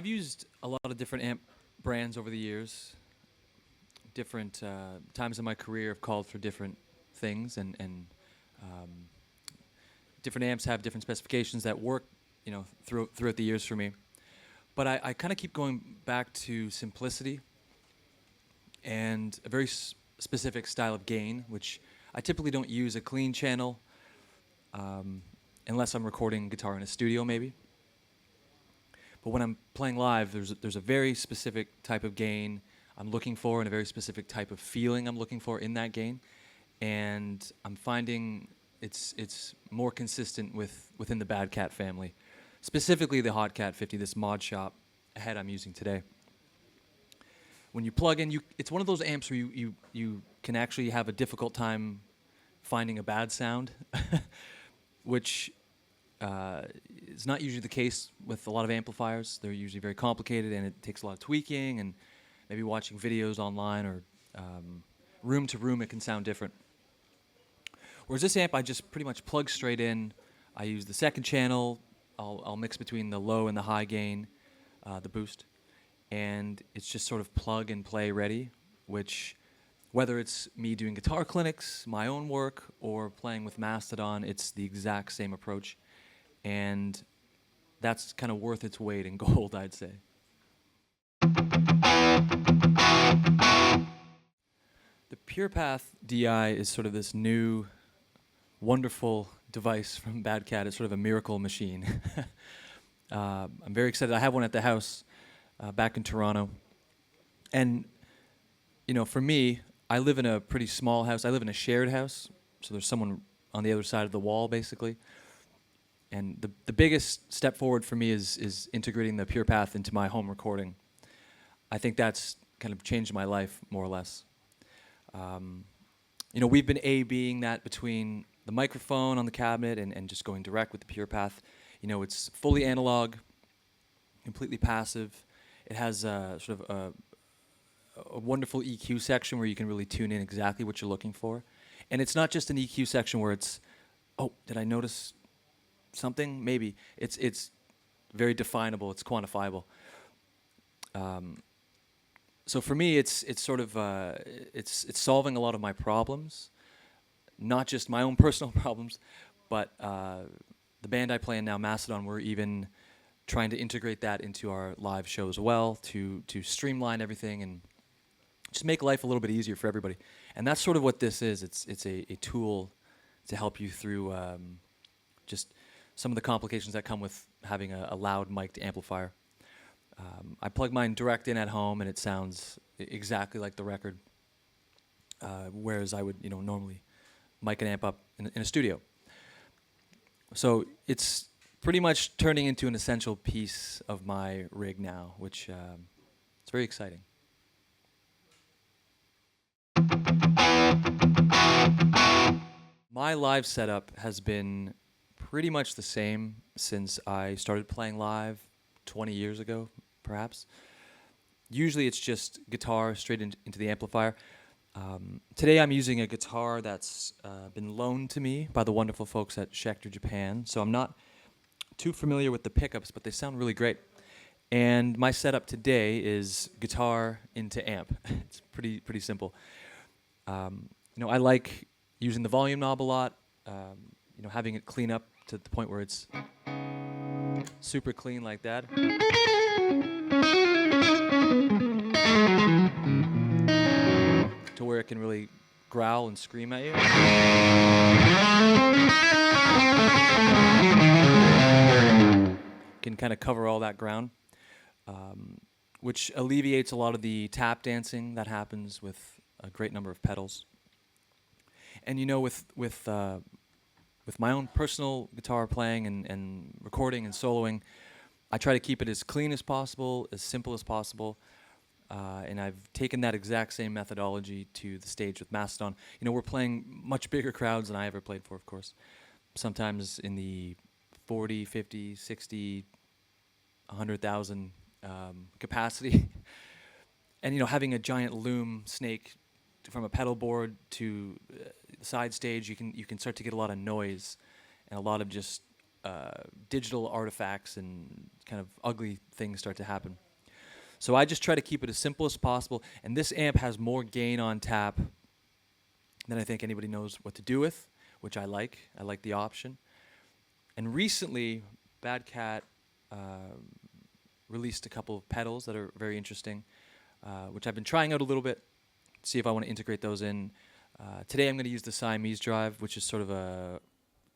I've used a lot of different amp brands over the years. Different times in my career have called for different things, and different amps have different specifications that work, you know, throughout the years for me. But I kind of keep going back to simplicity and a very specific style of gain, which I typically don't use a clean channel unless I'm recording guitar in a studio, maybe. But when I'm playing live, there's a very specific type of gain I'm looking for and a very specific type of feeling I'm looking for in that gain. And I'm finding it's more consistent within the Bad Cat family, specifically the Hot Cat 50, this mod shop head I'm using today. When you plug in, it's one of those amps where you can actually have a difficult time finding a bad sound, which is not usually the case with a lot of amplifiers. They're usually very complicated, and it takes a lot of tweaking and maybe watching videos online, or room to room it can sound different. Whereas this amp, I just pretty much plug straight in. I use the second channel. I'll mix between the low and the high gain, the boost, and it's just sort of plug and play ready, which whether it's me doing guitar clinics, my own work, or playing with Mastodon, it's the exact same approach. And that's kind of worth its weight in gold, I'd say. The Purepath DI is sort of this new, wonderful device from Bad Cat. It's sort of a miracle machine. I'm very excited. I have one at the house back in Toronto. And, you know, for me, I live in a pretty small house. I live in a shared house, so there's someone on the other side of the wall, basically. And the biggest step forward for me is integrating the Purepath into my home recording. I think that's kind of changed my life, more or less. You know, we've been A-Bing that between the microphone on the cabinet and just going direct with the Purepath. You know, it's fully analog, completely passive. It has sort of a wonderful EQ section where you can really tune in exactly what you're looking for. And it's not just an EQ section where it's, oh, did I notice something? Maybe. It's very definable. It's quantifiable. So for me, it's sort of it's solving a lot of my problems, not just my own personal problems, but the band I play in now, Mastodon, we're even trying to integrate that into our live show as well to streamline everything and just make life a little bit easier for everybody. And that's sort of what this is. It's a tool to help you through just some of the complications that come with having a loud mic'd amplifier. I plug mine direct in at home, and it sounds exactly like the record, whereas I would, you know, normally mic an amp up in a studio. So it's pretty much turning into an essential piece of my rig now, which it's very exciting. My live setup has been pretty much the same since I started playing live 20 years ago, perhaps. Usually it's just guitar straight into the amplifier. Today I'm using a guitar that's been loaned to me by the wonderful folks at Schecter Japan, so I'm not too familiar with the pickups, but they sound really great. And my setup today is guitar into amp. It's pretty simple. You know, I like using the volume knob a lot, you know, having it clean up to the point where it's super clean like that. To where it can really growl and scream at you. Can kind of cover all that ground, which alleviates a lot of the tap dancing that happens with a great number of pedals. And you know, with my own personal guitar playing and recording and soloing, I try to keep it as clean as possible, as simple as possible. And I've taken that exact same methodology to the stage with Mastodon. You know, we're playing much bigger crowds than I ever played for, of course. Sometimes in the 40, 50, 60, 100,000 capacity. And, you know, having a giant loom snake from a pedal board to the side stage, you can start to get a lot of noise and a lot of just digital artifacts and kind of ugly things start to happen. So I just try to keep it as simple as possible, and this amp has more gain on tap than I think anybody knows what to do with, which I like. I like the option. And recently, Bad Cat released a couple of pedals that are very interesting, which I've been trying out a little bit, see if I want to integrate those in. Today I'm going to use the Siamese drive, which is sort of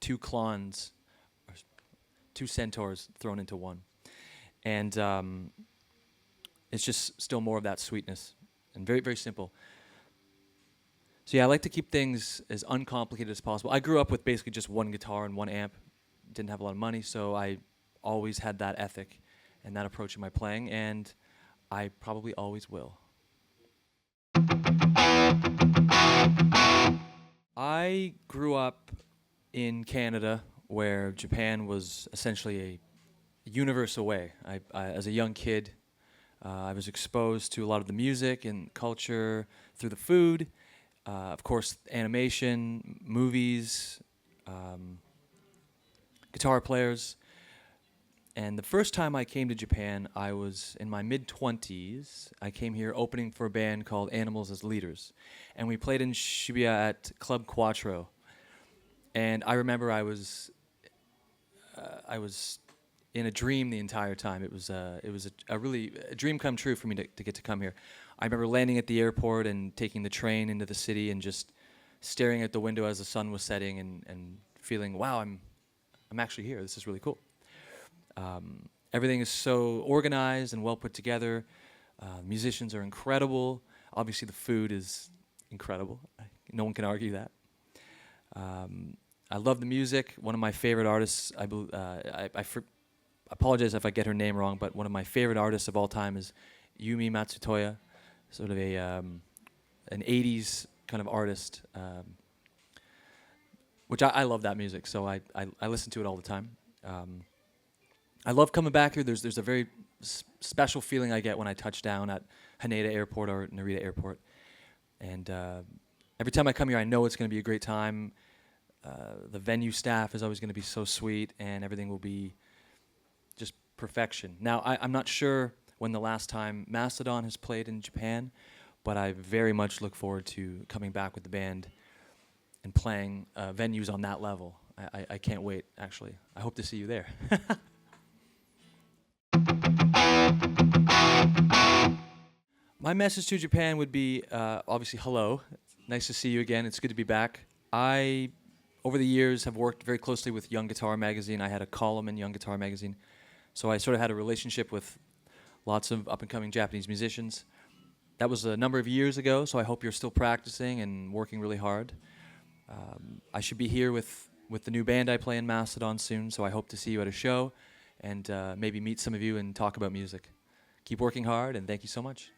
two clones, or two centaurs thrown into one. And it's just still more of that sweetness, and very, very simple. So yeah, I like to keep things as uncomplicated as possible. I grew up with basically just one guitar and one amp. Didn't have a lot of money, so I always had that ethic and that approach in my playing, and I probably always will. I grew up in Canada, where Japan was essentially a universe away. As a young kid, I was exposed to a lot of the music and culture through the food, of course, animation, movies, guitar players. And the first time I came to Japan, I was in my mid-20s. I came here opening for a band called Animals as Leaders. And we played in Shibuya at Club Quattro. And I remember I was in a dream the entire time. It was a really dream come true for me to get to come here. I remember landing at the airport and taking the train into the city and just staring at the window as the sun was setting and feeling, wow, I'm actually here. This is really cool. Everything is so organized and well put together. Musicians are incredible. Obviously, the food is incredible. No one can argue that. I love the music. One of my favorite artists, I apologize if I get her name wrong, but one of my favorite artists of all time is Yumi Matsutoya, sort of an 80s kind of artist, which I love that music, so I listen to it all the time. I love coming back here. There's a very special feeling I get when I touch down at Haneda Airport or Narita Airport. And every time I come here, I know it's going to be a great time. The venue staff is always going to be so sweet, and everything will be just perfection. Now, I'm not sure when the last time Mastodon has played in Japan, but I very much look forward to coming back with the band and playing venues on that level. I can't wait, actually. I hope to see you there. My message to Japan would be, obviously, hello. Nice to see you again. It's good to be back. I, over the years, have worked very closely with Young Guitar Magazine. I had a column in Young Guitar Magazine. So I sort of had a relationship with lots of up-and-coming Japanese musicians. That was a number of years ago, so I hope you're still practicing and working really hard. I should be here with the new band I play in Mastodon soon, so I hope to see you at a show and maybe meet some of you and talk about music. Keep working hard, and thank you so much.